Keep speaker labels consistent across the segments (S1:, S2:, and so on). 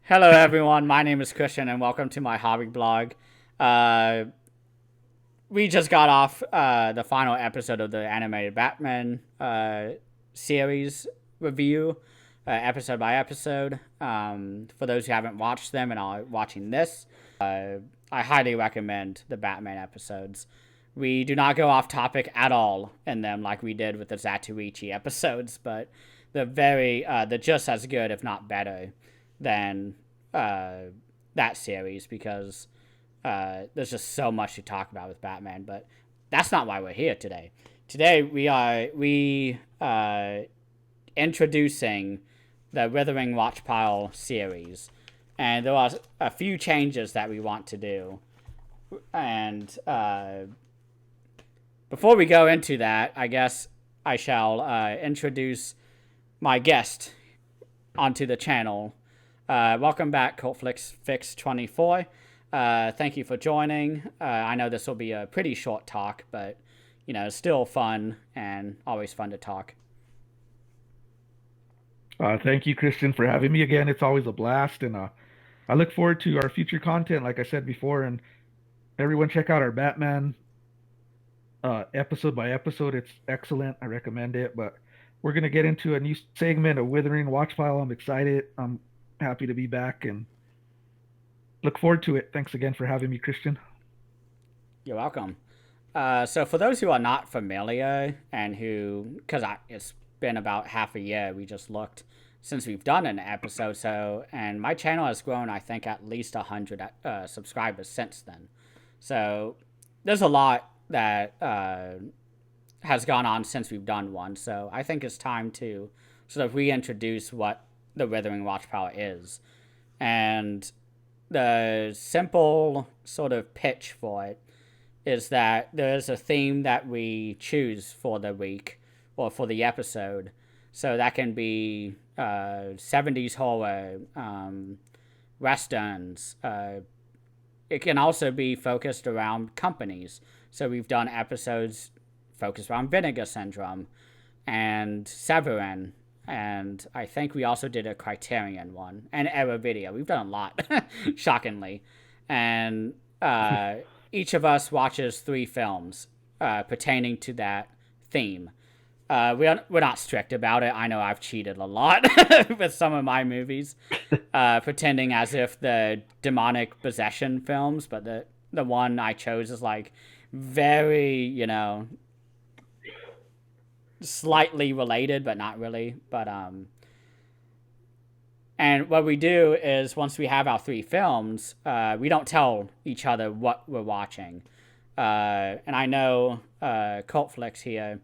S1: Hello, everyone. My name is Christian, and welcome to my hobby blog. Uh, we just got off the final episode of the animated Batman series review, episode by episode. For those who haven't watched them and are watching this, I highly recommend the Batman episodes. We do not go off topic at all in them like we did with the Zatoichi episodes, but they're just as good, if not better, than uh, that series because there's just so much to talk about with Batman. But that's not why we're here today. Today we introducing the Withering Watchpile series, and there are a few changes that we want to do. And before we go into that, I guess I shall introduce my guest onto the channel. Welcome back, Cultflixflix24. Thank you for joining. I know this will be a pretty short talk, but it's still fun and always fun to talk.
S2: Thank you, Christian, for having me again. It's always a blast, and I look forward to our future content, like I said before. And everyone, check out our Batman episode by episode. It's excellent. I recommend it. But we're gonna get into a new segment of Withering Watchpile. I'm excited. I'm happy to be back and look forward to it. Thanks again for having me, Christian.
S1: You're welcome. So for those who are not familiar and who, because it's been about half a year, we just looked since we've done an episode. So, and my channel has grown, I think, at least 100 subscribers since then. So there's a lot that has gone on since we've done one. So I think it's time to sort of reintroduce what the Withering Watchpower is. And the simple sort of pitch for it is that there's a theme that we choose for the week or for the episode. So that can be 70s horror, westerns. It can also be focused around companies. So we've done episodes focused around Vinegar Syndrome and Severin. And I think we also did a Criterion one and Error Video. We've done a lot, shockingly. And each of us watches 3 films pertaining to that theme. We're not strict about it. I know I've cheated a lot with some of my movies, pretending as if the demonic possession films, but the one I chose is like very, slightly related, but not really. But and what we do is once we have our 3 films, we don't tell each other what we're watching. And I know Cultflix here,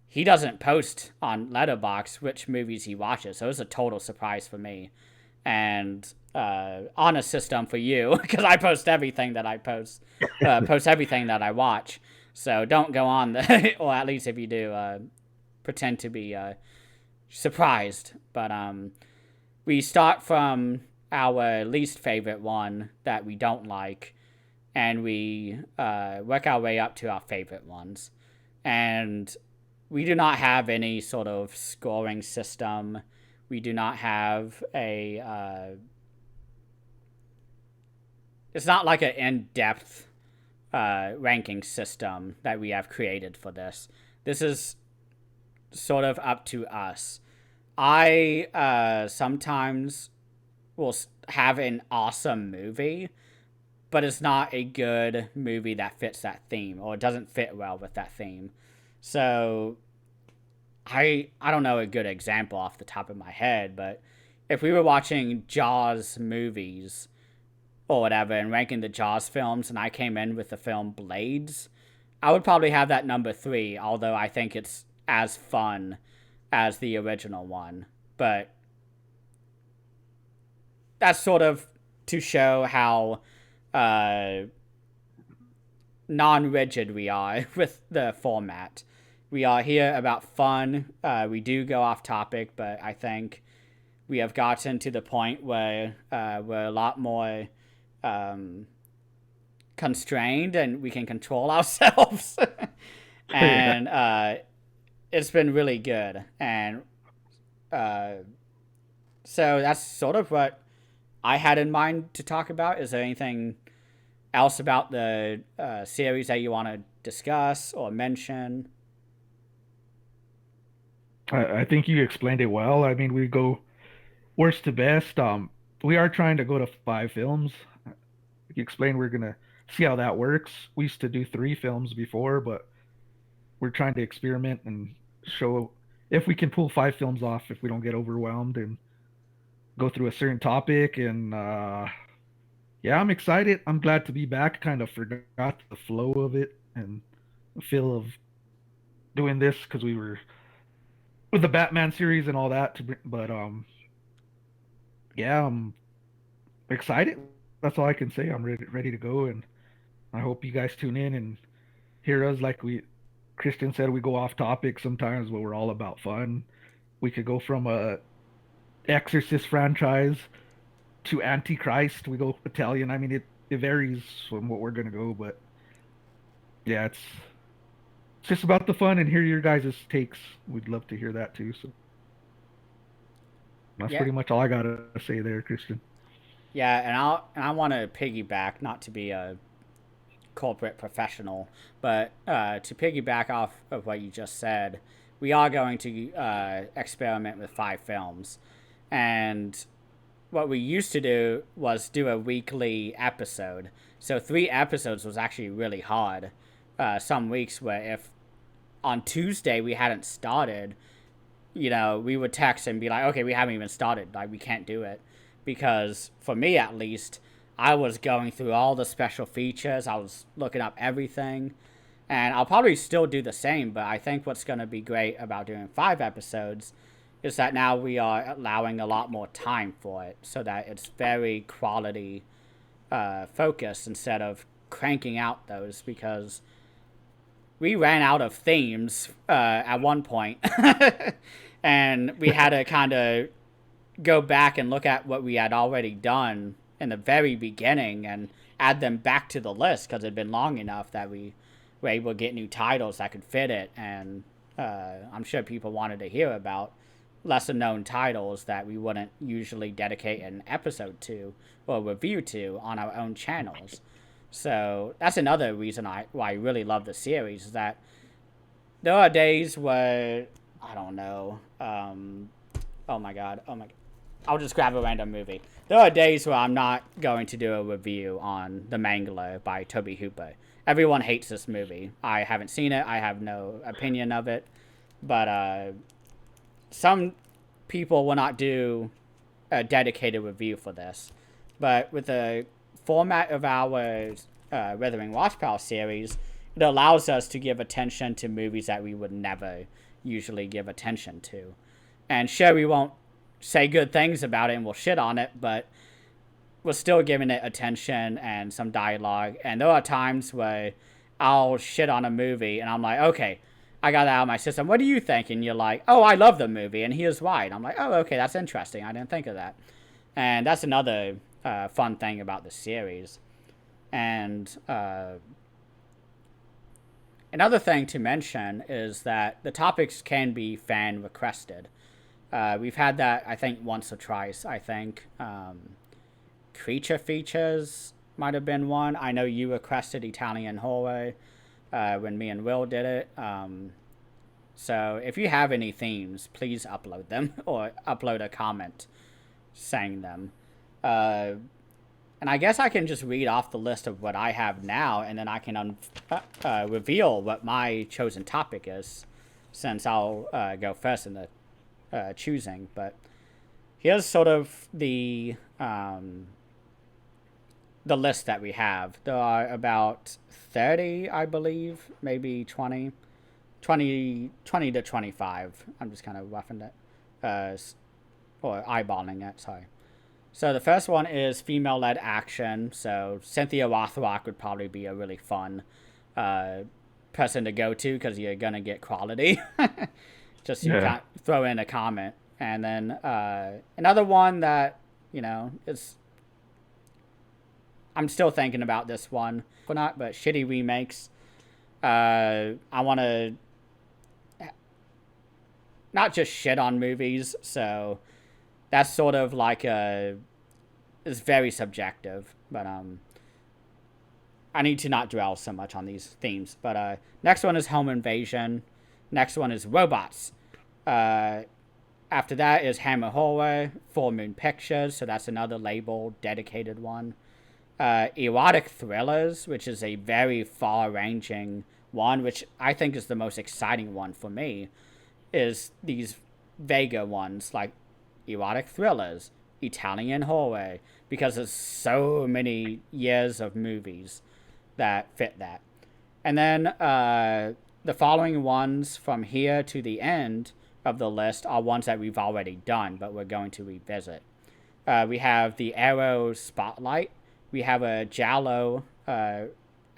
S1: he doesn't post on Letterboxd which movies he watches, so it's a total surprise for me. And on a system for you, because I post everything that I post everything that I watch. So don't go on the, or at least if you do, pretend to be surprised. But we start from our least favorite one that we don't like, and we work our way up to our favorite ones. And we do not have any sort of scoring system. We do not have a. It's not like an in-depth ranking system that we have created for this. This is sort of up to us. I sometimes will have an awesome movie, but it's not a good movie that fits that theme, or it doesn't fit well with that theme. So I don't know a good example off the top of my head, but if we were watching Jaws movies or whatever and ranking the Jaws films, and I came in with the film Blades, I would probably have that number 3, although I think it's as fun as the original one. But that's sort of to show how non-rigid we are with the format. We are here about fun. We do go off topic, but I think we have gotten to the point where we're a lot more constrained and we can control ourselves.
S2: Yeah.
S1: And it's been really good. And So that's sort of what I had in mind to talk about. Is there anything else about the series that you want to discuss or mention?
S2: I think you explained it well. I mean, we go worst to best. We are trying to go to 5 films. You explained we're gonna see how that works. We used to do 3 films before, but we're trying to experiment and show if we can pull 5 films off if we don't get overwhelmed and go through a certain topic. And yeah, I'm excited. I'm glad to be back. Kind of forgot the flow of it and the feel of doing this because we were with the Batman series and all that. But yeah, I'm excited. That's all I can say. I'm ready to go, and I hope you guys tune in and hear us. Like we Christian said, we go off topic sometimes, but we're all about fun. We could go from a Exorcist franchise to Antichrist. We go Italian. I mean, it varies from what we're gonna go, but yeah, it's just about the fun and hear your guys' takes. We'd love to hear that too. So that's
S1: Yeah,
S2: pretty much all I gotta say there, Christian.
S1: yeah, and I want to piggyback, not to be a corporate professional, but to piggyback off of what you just said, we are going to experiment with 5 films, and what we used to do was do a weekly episode. So 3 episodes was actually really hard. Some weeks where if on Tuesday we hadn't started, we would text and be like, okay, we haven't even started. Like, we can't do it. Because for me, at least, I was going through all the special features. I was looking up everything. And I'll probably still do the same, but I think what's going to be great about doing 5 episodes is that now we are allowing a lot more time for it so that it's very quality focused instead of cranking out those, because we ran out of themes at one point, and we had to kind of go back and look at what we had already done in the very beginning and add them back to the list because it had been long enough that we were able to get new titles that could fit it. And I'm sure people wanted to hear about lesser known titles that we wouldn't usually dedicate an episode to or review to on our own channels. So that's another reason why I really love the series, is that there are days where, I don't know, oh my god, I'll just grab a random movie. There are days where I'm not going to do a review on The Mangler by Toby Hooper. Everyone hates this movie. I haven't seen it. I have no opinion of it. But some people will not do a dedicated review for this. But with the format of our Withering Watchpile series, it allows us to give attention to movies that we would never usually give attention to. And sure, we won't say good things about it and we'll shit on it, but we're still giving it attention and some dialogue. And there are times where I'll shit on a movie and I'm like, okay, I got that out of my system. What do you think? And you're like, oh, I love the movie, and here's why. And I'm like, oh, okay, that's interesting. I didn't think of that. And that's another fun thing about the series. And another thing to mention is that the topics can be fan requested. We've had that, I think, once or twice. I think creature features might have been one. I know you requested Italian horror when me and Will did it. So if you have any themes, please upload them or upload a comment saying them. And I guess I can just read off the list of what I have now, and then I can reveal what my chosen topic is, since I'll go first in the choosing. But here's sort of the list that we have. There are about 30, I believe, maybe 20 to 25. I'm just kind of roughing it, or eyeballing it, sorry. So the first one is female-led action. So Cynthia Rothrock would probably be a really fun person to go to, because you're going to get quality. Just you can't throw in a comment. And then another one that, is... I'm still thinking about this one. Or not, but shitty remakes. I want to not just shit on movies. So that's sort of like it's very subjective, but I need to not dwell so much on these themes. But next one is home invasion. Next one is robots. After that is Hammer Horror, Full Moon Pictures, so that's another label, dedicated one. Erotic thrillers, which is a very far-ranging one, which I think is the most exciting one for me, is these Vega ones, like erotic thrillers, Italian horror, because there's so many years of movies that fit that. And then the following ones from here to the end of the list are ones that we've already done, but we're going to revisit. We have the Arrow Spotlight. We have a Jallo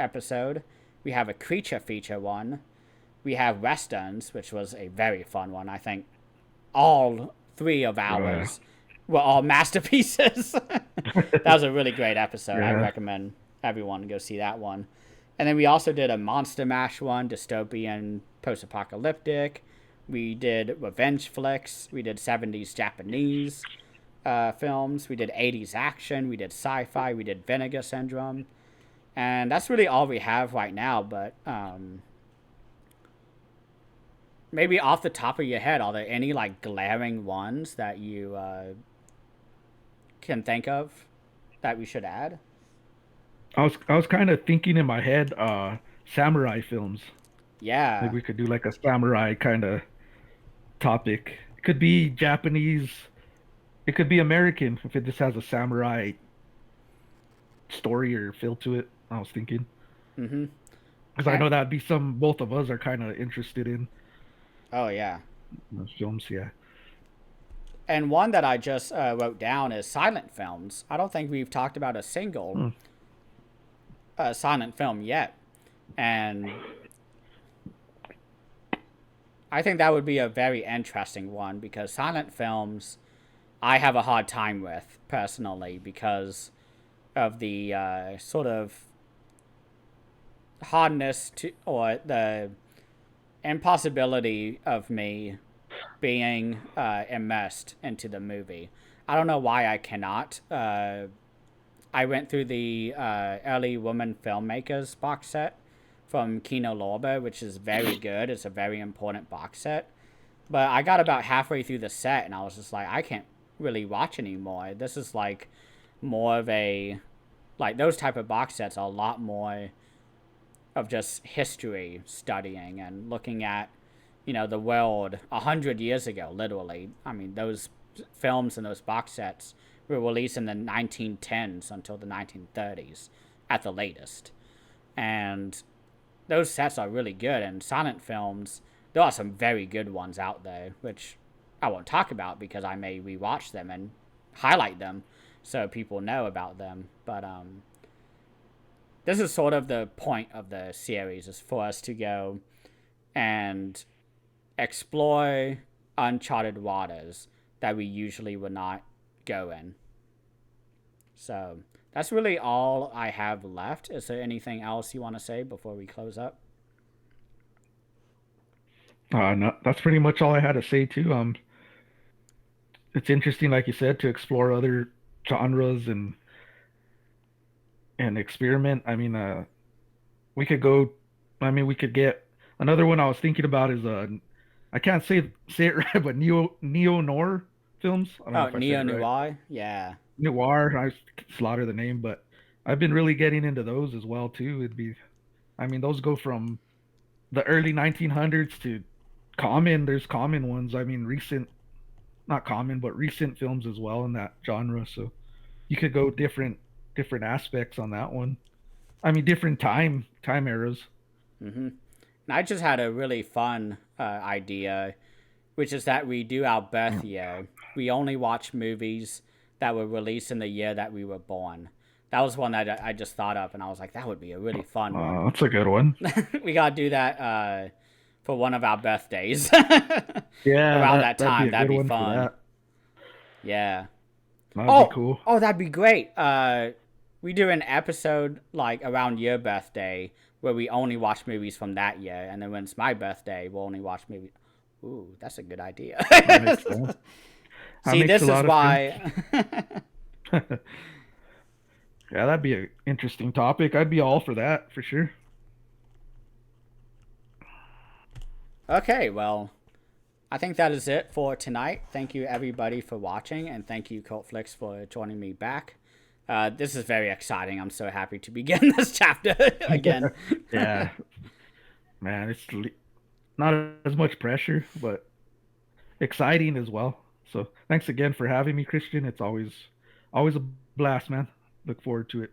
S1: episode. We have a creature feature one. We have Westerns, which was a very fun one. I think all three of ours were all masterpieces. That was a really great episode. I recommend everyone go see that one. And then we also did a Monster Mash one, dystopian, post-apocalyptic. We did revenge flicks. We did 70s Japanese films. We did 80s action. We did sci-fi. We did Vinegar Syndrome. And that's really all we have right now. But maybe off the top of your head, are there any like glaring ones that you can think of that we should add?
S2: I was kind of thinking in my head, samurai films.
S1: Yeah.
S2: Maybe we could do like a samurai kind of topic. It could be Japanese. It could be American if it just has a samurai story or feel to it. I was thinking
S1: Mm-hmm.
S2: because I know that'd be some both of us are kind of interested in
S1: Oh, yeah.
S2: those films. Yeah.
S1: And one that I just wrote down is silent films. I don't think we've talked about a single silent film yet. And I think that would be a very interesting one because silent films I have a hard time with personally because of the sort of hardness to, or the impossibility of me being immersed into the movie. I don't know why I cannot. I went through the early woman filmmakers box set from Kino Lorber, which is very good. It's a very important box set. But I got about halfway through the set and I was just like, I can't really watch anymore. This is like more of a, like those type of box sets are a lot more of just history studying and looking at, you know, the world 100 years ago, literally. I mean, those films and those box sets were released in the 1910s until the 1930s at the latest. And those sets are really good. And silent films, there are some very good ones out there, which I won't talk about because I may rewatch them and highlight them so people know about them. But this is sort of the point of the series, is for us to go and explore uncharted waters that we usually would not go in. So that's really all I have left. Is there anything else you want to say before we close up?
S2: No, that's pretty much all I had to say too. It's interesting, like you said, to explore other genres and experiment. I mean, we could go. I mean, we could get another one. I was thinking about is I can't say it right, but neo noir films. I don't know
S1: Oh,
S2: if I said
S1: neo
S2: it right.
S1: noir. Yeah.
S2: Noir. I slaughter the name, but I've been really getting into those as well too. It'd be, I mean, those go from the early 1900s to common. There's common ones. I mean, recent, not common, but recent films as well in that genre. So you could go different aspects on that one. I mean, different time eras.
S1: Mm-hmm. And I just had a really fun idea, which is that we do our birth year. We only watch movies that were released in the year that we were born. That was one that I just thought of, and I was like, that would be a really fun one.
S2: That's a good one.
S1: We gotta do that for one of our birthdays.
S2: Yeah,
S1: Around that
S2: that'd be
S1: time,
S2: a
S1: that'd
S2: good
S1: be
S2: one for
S1: fun.
S2: that.
S1: Yeah.
S2: That'd be cool.
S1: Oh, that'd be great. We do an episode like around your birthday where we only watch movies from that year, and then when it's my birthday, we'll only watch movies. Ooh, that's a good idea.
S2: That makes sense. That
S1: See,
S2: makes
S1: this
S2: a
S1: is
S2: lot of sense.
S1: why.
S2: Yeah, that'd be an interesting topic. I'd be all for that for sure.
S1: Okay, well, I think that is it for tonight. Thank you, everybody, for watching, and thank you, Cultflix, for joining me back. This is very exciting. I'm so happy to begin this chapter again.
S2: Yeah, man, not as much pressure, but exciting as well. So thanks again for having me, Christian. It's always a blast, man. Look forward to it.